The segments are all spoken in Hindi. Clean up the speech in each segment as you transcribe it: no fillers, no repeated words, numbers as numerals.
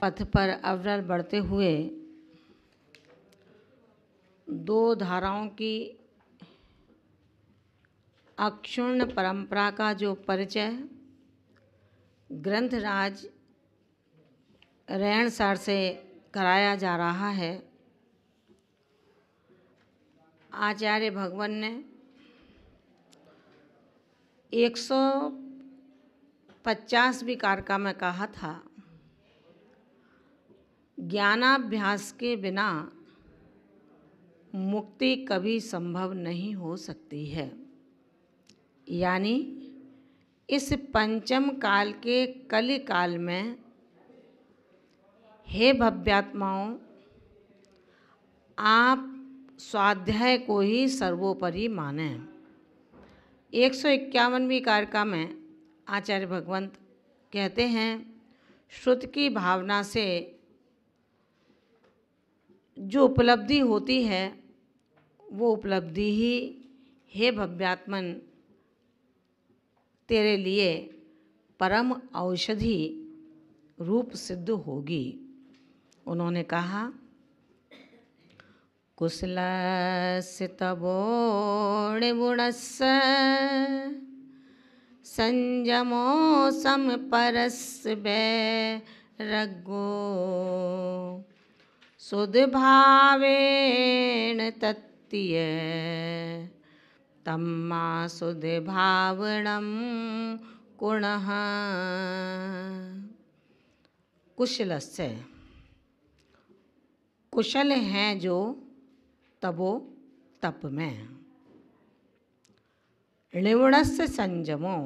पथ पर अविरल बढ़ते हुए दो धाराओं की अक्षुण्ण परंपरा का जो परिचय ग्रंथराज रेणसार से कराया जा रहा है, आचार्य भगवान ने 150वीं कारिका में कहा था, ज्ञानाभ्यास के बिना मुक्ति कभी संभव नहीं हो सकती है। यानी इस पंचम काल के कलि काल में हे भव्यात्माओं, आप स्वाध्याय को ही सर्वोपरि माने। 151वीं कारिका में आचार्य भगवंत कहते हैं, श्रुति की भावना से जो उपलब्धि होती है वो उपलब्धि ही हे भव्यात्मन तेरे लिए परम औषधि रूप सिद्ध होगी। उन्होंने कहा, कुशलस्य तवो निपुणस्य संयमो समपरस्य वैराग्यो सुधभावेन तत्य तम्मा सुधभावनम कुणः। कुशलस्य, कुशल हैं जो तबो तप में, निपुणस्य संयमो,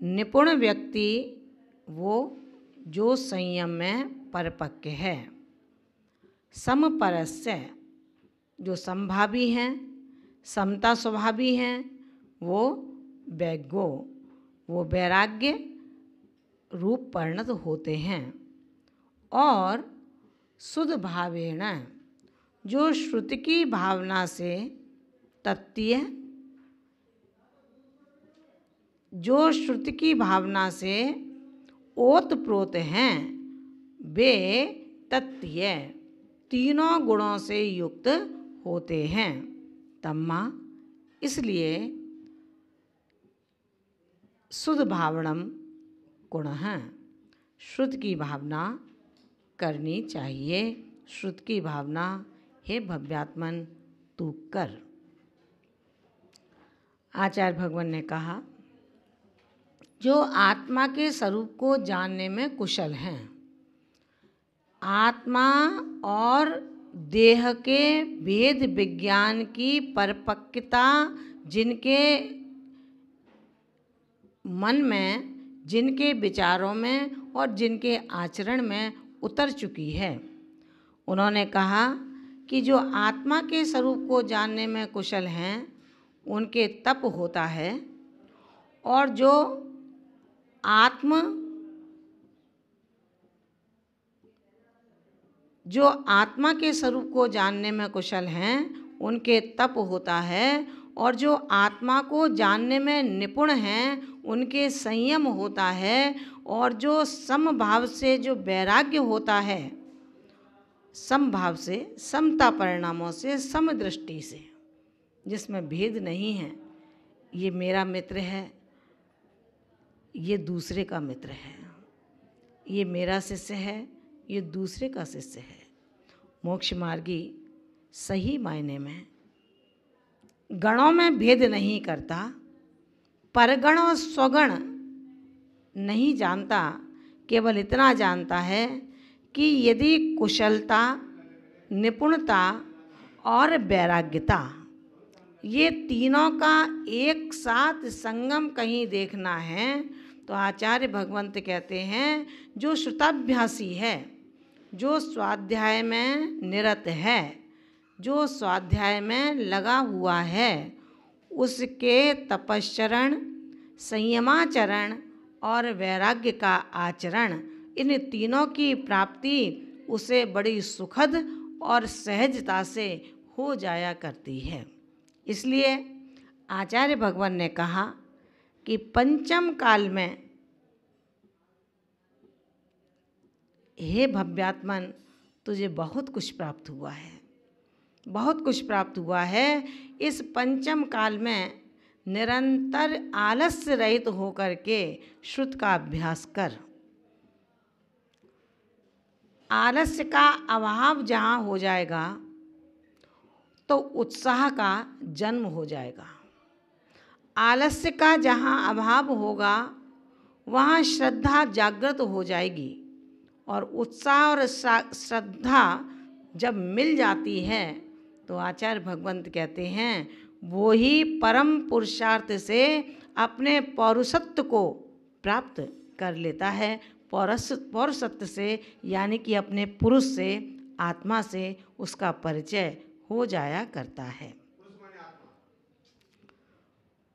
निपुण व्यक्ति वो जो संयम में परिपक्व है, समपरस्य जो समभावी हैं, समता स्वभावी हैं, वो वैज्ञो वो वैराग्य रूप परिणत होते हैं, और शुद्ध भावेण जो श्रुति की भावना से तत्य, जो श्रुति की भावना से ओतप्रोत हैं, वे तत्य तीनों गुणों से युक्त होते हैं। तम्मा इसलिए शुद्ध भावनम गुणः, श्रुति की भावना करनी चाहिए। श्रुति की भावना हे भव्यात्मन तू कर। आचार्य भगवान ने कहा, जो आत्मा के स्वरूप को जानने में कुशल हैं, आत्मा और देह के भेद विज्ञान की परिपक्वता जिनके मन में, जिनके विचारों में और जिनके आचरण में उतर चुकी है, उन्होंने कहा कि जो आत्मा के स्वरूप को जानने में कुशल हैं उनके तप होता है, और जो आत्मा के स्वरूप को जानने में कुशल हैं उनके तप होता है, और जो आत्मा को जानने में निपुण हैं उनके संयम होता है, और जो समभाव से जो वैराग्य होता है, समभाव से, समता परिणामों से, समदृष्टि से, जिसमें भेद नहीं है, ये मेरा मित्र है, ये दूसरे का मित्र है, ये मेरा शिष्य है, ये दूसरे का शिष्य है। मोक्ष मार्गी सही मायने में गणों में भेद नहीं करता, परगण और स्वगण नहीं जानता, केवल इतना जानता है कि यदि कुशलता, निपुणता और वैराग्यता ये तीनों का एक साथ संगम कहीं देखना है, तो आचार्य भगवंत कहते हैं, जो श्रुताभ्यासी है, जो स्वाध्याय में निरत है, जो स्वाध्याय में लगा हुआ है, उसके तपश्चरण, संयमाचरण और वैराग्य का आचरण, इन तीनों की प्राप्ति उसे बड़ी सुखद और सहजता से हो जाया करती है। इसलिए आचार्य भगवान ने कहा कि पंचम काल में हे भव्यात्मन, तुझे बहुत कुछ प्राप्त हुआ है, बहुत कुछ प्राप्त हुआ है। इस पंचम काल में निरंतर आलस्य रहित होकर के श्रुत का अभ्यास कर। आलस्य का अभाव जहाँ हो जाएगा तो उत्साह का जन्म हो जाएगा। आलस्य का जहाँ अभाव होगा वहाँ श्रद्धा जागृत हो जाएगी, और उत्साह और श्रद्धा जब मिल जाती है तो आचार्य भगवंत कहते हैं वो ही परम पुरुषार्थ से अपने पौरुषत्व को प्राप्त कर लेता है। पौरुषत्व से यानी कि अपने पुरुष से, आत्मा से उसका परिचय हो जाया करता है।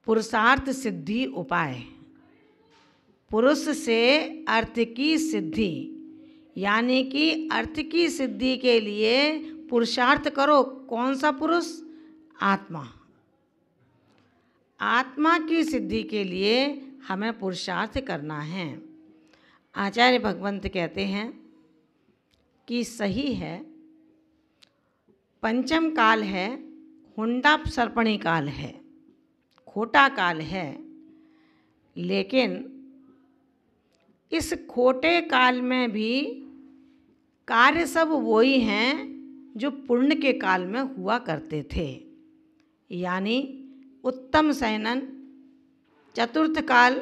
पुरुषार्थ सिद्धि उपाय। पुरुष से अर्थ की सिद्धि, यानी कि अर्थ की सिद्धि के लिए पुरुषार्थ करो। कौन सा पुरुष? आत्मा। आत्मा की सिद्धि के लिए हमें पुरुषार्थ करना है। आचार्य भगवंत कहते हैं कि सही है, पंचम काल है, हुंडा सर्पणी काल है, खोटा काल है, लेकिन इस खोटे काल में भी कार्य सब वही हैं जो पुण्य के काल में हुआ करते थे। यानी उत्तम शयनन, चतुर्थ काल,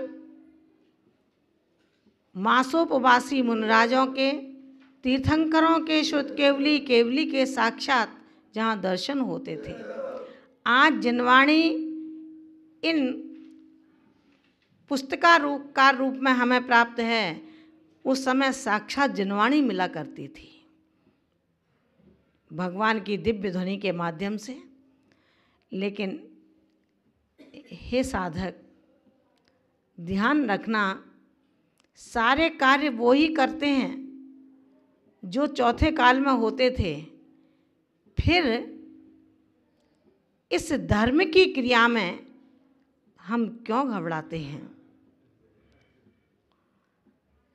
मासोपवासी मुनराजों के, तीर्थंकरों के शुद्ध केवली के साक्षात जहाँ दर्शन होते थे। आज जिनवाणी इन पुस्तकार रूप में हमें प्राप्त है, उस समय साक्षात जिनवाणी मिला करती थी भगवान की दिव्य ध्वनि के माध्यम से। लेकिन हे साधक, ध्यान रखना, सारे कार्य वो ही करते हैं जो चौथे काल में होते थे। फिर इस धर्म की क्रिया में हम क्यों घबराते हैं?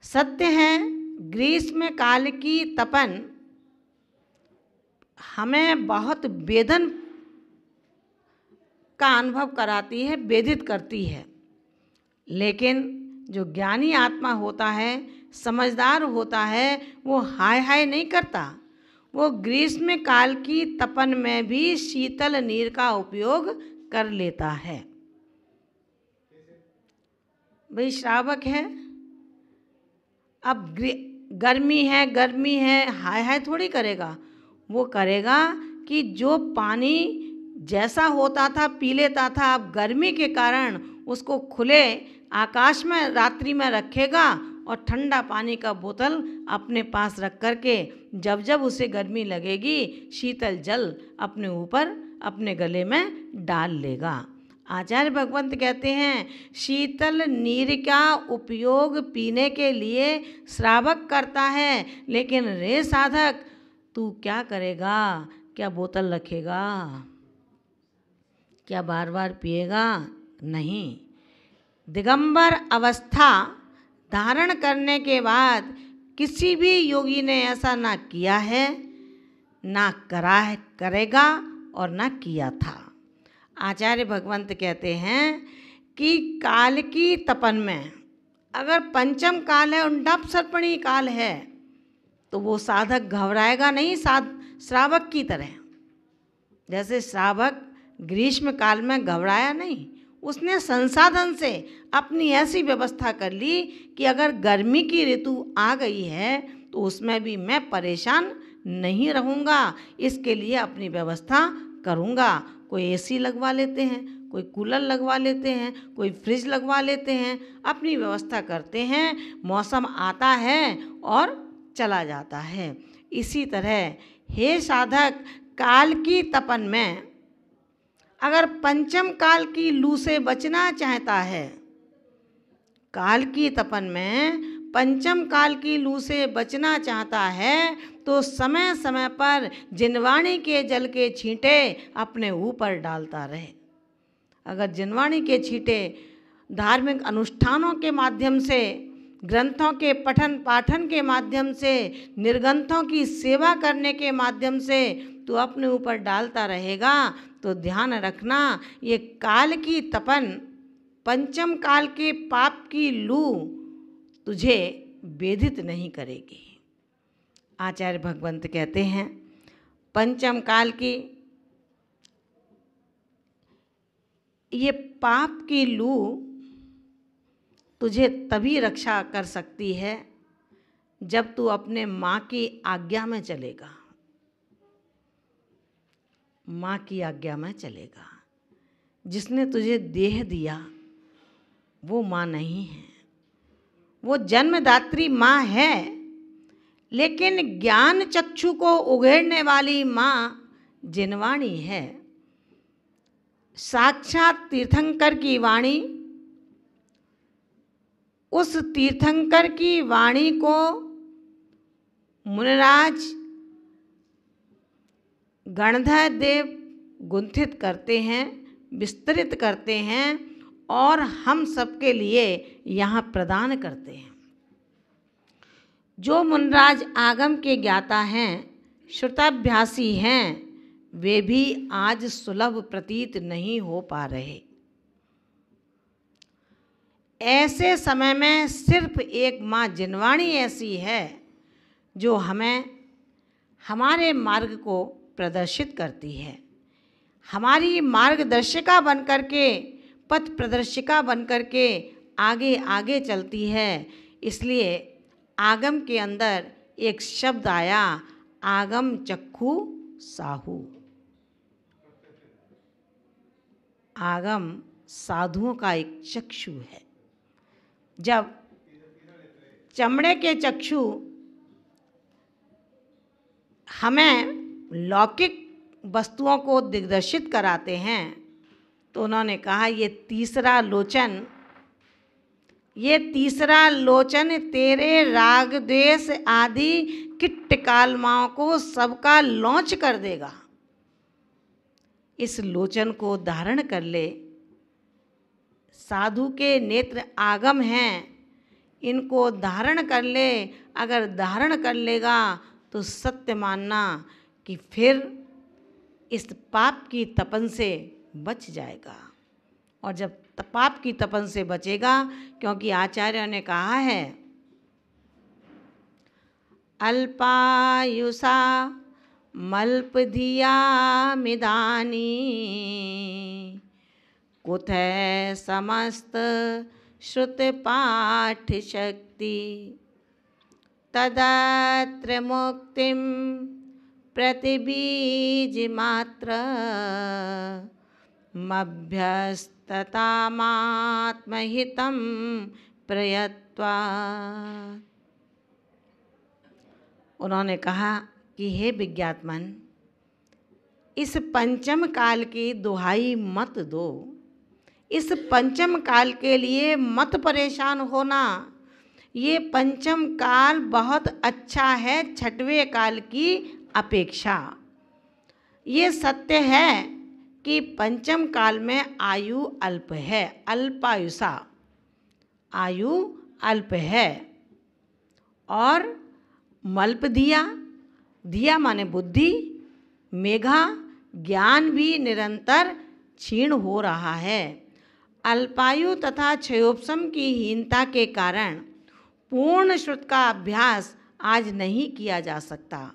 सत्य है, ग्रीष्म काल की तपन हमें बहुत वेदन का अनुभव कराती है, वेदित करती है। लेकिन जो ज्ञानी आत्मा होता है, समझदार होता है, वो हाय हाय नहीं करता। वो ग्रीष्म काल की तपन में भी शीतल नीर का उपयोग कर लेता है। भाई श्रावक है, अब गर्मी है, हाय हाय थोड़ी करेगा। वो करेगा कि जो पानी जैसा होता था पी लेता था, अब गर्मी के कारण उसको खुले आकाश में रात्रि में रखेगा और ठंडा पानी का बोतल अपने पास रख कर के जब जब उसे गर्मी लगेगी शीतल जल अपने ऊपर अपने गले में डाल लेगा। आचार्य भगवंत कहते हैं शीतल नीर का उपयोग पीने के लिए श्रावक करता है, लेकिन रे साधक तू क्या करेगा? क्या बोतल रखेगा? क्या बार बार पिएगा? नहीं। दिगंबर अवस्था धारण करने के बाद किसी भी योगी ने ऐसा ना किया है, ना करा है, करेगा और ना किया था। आचार्य भगवंत कहते हैं कि काल की तपन में अगर पंचम काल है, उंडप सर्पणी काल है, तो वो साधक घबराएगा नहीं श्रावक की तरह। जैसे श्रावक ग्रीष्म काल में घबराया नहीं, उसने संसाधन से अपनी ऐसी व्यवस्था कर ली कि अगर गर्मी की ऋतु आ गई है तो उसमें भी मैं परेशान नहीं रहूँगा, इसके लिए अपनी व्यवस्था करूँगा। कोई एसी लगवा लेते हैं, कोई कूलर लगवा लेते हैं, कोई फ्रिज लगवा लेते हैं, अपनी व्यवस्था करते हैं। मौसम आता है और चला जाता है। इसी तरह हे साधक, काल की तपन में अगर पंचम काल की लू से बचना चाहता है, काल की तपन में पंचम काल की लू से बचना चाहता है, तो समय समय पर जिनवाणी के जल के छींटे अपने ऊपर डालता रहे। अगर जिनवाणी के छींटे धार्मिक अनुष्ठानों के माध्यम से ग्रंथों के पठन पाठन के माध्यम से, निर्ग्रंथों की सेवा करने के माध्यम से तू अपने ऊपर डालता रहेगा तो ध्यान रखना, ये काल की तपन, पंचम काल के पाप की लू तुझे वेधित नहीं करेगी। आचार्य भगवंत कहते हैं पंचम काल की ये पाप की लू तुझे तभी रक्षा कर सकती है जब तू अपने माँ की आज्ञा में चलेगा, माँ की आज्ञा में चलेगा। जिसने तुझे देह दिया वो माँ नहीं है, वो जन्मदात्री माँ है, लेकिन ज्ञान चक्षु को उघेड़ने वाली माँ जिनवाणी है। साक्षात तीर्थंकर की वाणी, उस तीर्थंकर की वाणी को मुनिराज गणधर देव गुंथित करते हैं, विस्तृत करते हैं और हम सबके लिए यहाँ प्रदान करते हैं। जो मुनिराज आगम के ज्ञाता हैं, श्रुताभ्यासी हैं, वे भी आज सुलभ प्रतीत नहीं हो पा रहे। ऐसे समय में सिर्फ एक माँ जिनवाणी ऐसी है जो हमें हमारे मार्ग को प्रदर्शित करती है, हमारी मार्गदर्शिका बनकर के, पथ प्रदर्शिका बनकर के आगे आगे चलती है। इसलिए आगम के अंदर एक शब्द आया, आगम चक्षु साहू। आगम साधुओं का एक चक्षु है। जब चमड़े के चक्षु हमें लौकिक वस्तुओं को दिग्दर्शित कराते हैं तो उन्होंने कहा ये तीसरा लोचन तेरे राग द्वेष आदि किट्ट कालमाओं को सबका लौच कर देगा। इस लोचन को धारण कर ले। साधु के नेत्र आगम हैं, इनको धारण कर ले। अगर धारण कर लेगा तो सत्य मानना कि फिर इस पाप की तपन से बच जाएगा। और जब पाप की तपन से बचेगा, क्योंकि आचार्य ने कहा है अल्पायुषा मल्पधिया मिदानी कुतः समस्त श्रुत पाठ शक्ति तदत्र मुक्तिम प्रतिबीज मात्र मभ्यस्ततामात्महितं प्रयत्वा। उन्होंने कहा कि हे विज्ञात्मन, इस पंचम काल की दुहाई मत दो, इस पंचम काल के लिए मत परेशान होना। ये पंचम काल बहुत अच्छा है छठवें काल की अपेक्षा। ये सत्य है कि पंचम काल में आयु अल्प है, अल्पायुषा, आयु अल्प है। और मल्प दिया, दिया माने बुद्धि, मेघा ज्ञान भी निरंतर क्षीण हो रहा है। अल्पायु तथा क्षयोपशम की हीनता के कारण पूर्ण श्रुत का अभ्यास आज नहीं किया जा सकता।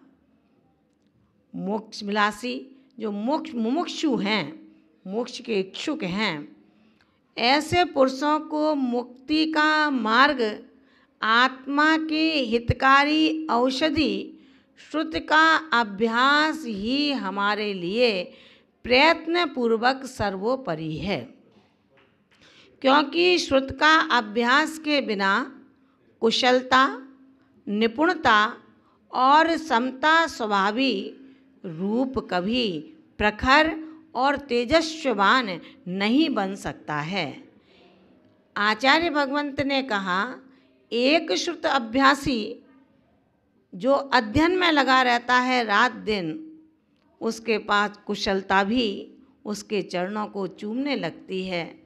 मोक्ष विलासी जो मुमुक्षु हैं, मोक्ष के इच्छुक हैं, ऐसे पुरुषों को मुक्ति का मार्ग, आत्मा के हितकारी औषधि श्रुत का अभ्यास ही हमारे लिए प्रयत्नपूर्वक सर्वोपरि है। क्योंकि श्रुत का अभ्यास के बिना कुशलता, निपुणता और समता स्वभावी रूप कभी प्रखर और तेजस्वान नहीं बन सकता है। आचार्य भगवंत ने कहा, एक श्रुत अभ्यासी जो अध्ययन में लगा रहता है रात दिन, उसके पास कुशलता भी उसके चरणों को चूमने लगती है,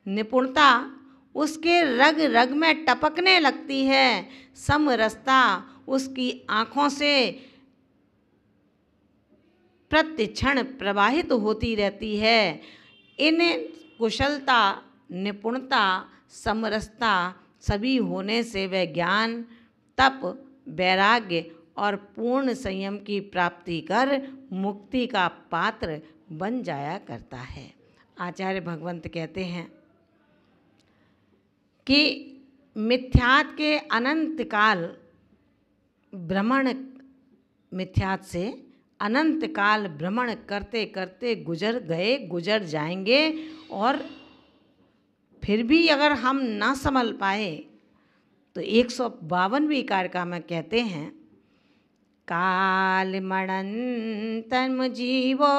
निपुणता उसके रग रग में टपकने लगती है। समरसता उसकी आँखों से प्रतिक्षण प्रवाहित होती रहती है। इन कुशलता, निपुणता, समरसता सभी होने से वह ज्ञान, तप, वैराग्य और पूर्ण संयम की प्राप्ति कर मुक्ति का पात्र बन जाया करता है। आचार्य भगवंत कहते हैं कि मिथ्यात के अनंत काल भ्रमण, मिथ्यात से अनंत काल भ्रमण करते करते गुजर गए, गुजर जाएंगे, और फिर भी अगर हम ना संभल पाए तो 152वीं कारिका में कहते हैं, काल मणंतम जीवो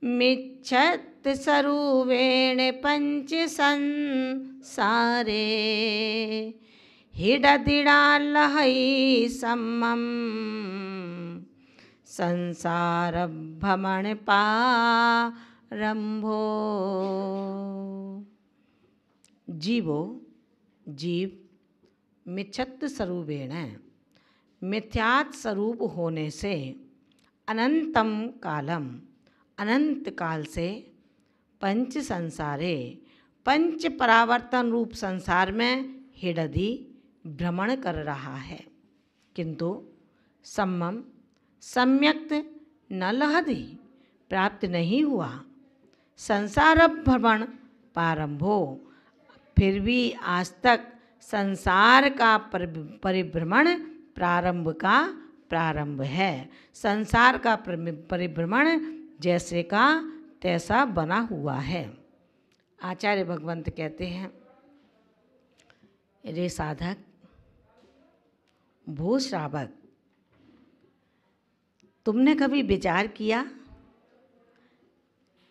मिच्छत सरूवेण पंच संसारे हिडदिडालहै सम्मम संसार भ्रमण पारंभो। जीवो, जीव मिच्छत स्वरूपेण, मिथ्यात स्वरूप होने से, अनंतम कालम, अनंत काल से, पंच संसारे, पंच परावर्तन रूप संसार में हिडधि भ्रमण कर रहा है, किंतु सम्मम सम्यक्त न लहधि प्राप्त नहीं हुआ। संसार भ्रमण पारंभो, फिर भी आज तक संसार का परिभ्रमण प्रारंभ का प्रारंभ है। संसार का परिभ्रमण जैसे का तैसा बना हुआ है। आचार्य भगवंत कहते हैं, रे साधक, भू श्रावक, तुमने कभी विचार किया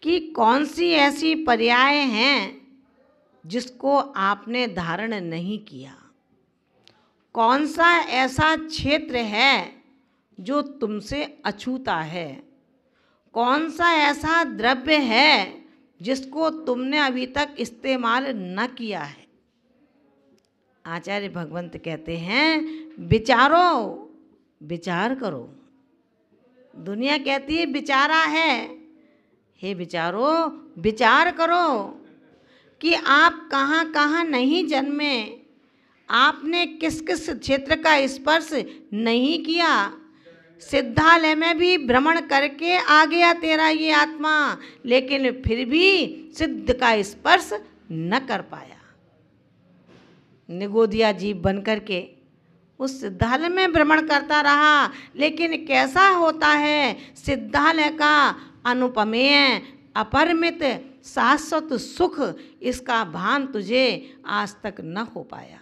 कि कौन सी ऐसी पर्याय हैं जिसको आपने धारण नहीं किया? कौन सा ऐसा क्षेत्र है जो तुमसे अछूता है? कौन सा ऐसा द्रव्य है जिसको तुमने अभी तक इस्तेमाल न किया है? आचार्य भगवंत कहते हैं, विचारो, विचार करो। दुनिया कहती है विचारा है, हे विचारो, विचार करो कि आप कहाँ कहाँ नहीं जन्मे, आपने किस किस क्षेत्र का स्पर्श नहीं किया। सिद्धालय में भी भ्रमण करके आ गया तेरा ये आत्मा, लेकिन फिर भी सिद्ध का स्पर्श न कर पाया। निगोदिया जीव बन करके उस सिद्धालय में भ्रमण करता रहा, लेकिन कैसा होता है सिद्धालय का अनुपमेय, अपरिमित, शाश्वत सुख, इसका भान तुझे आज तक न हो पाया।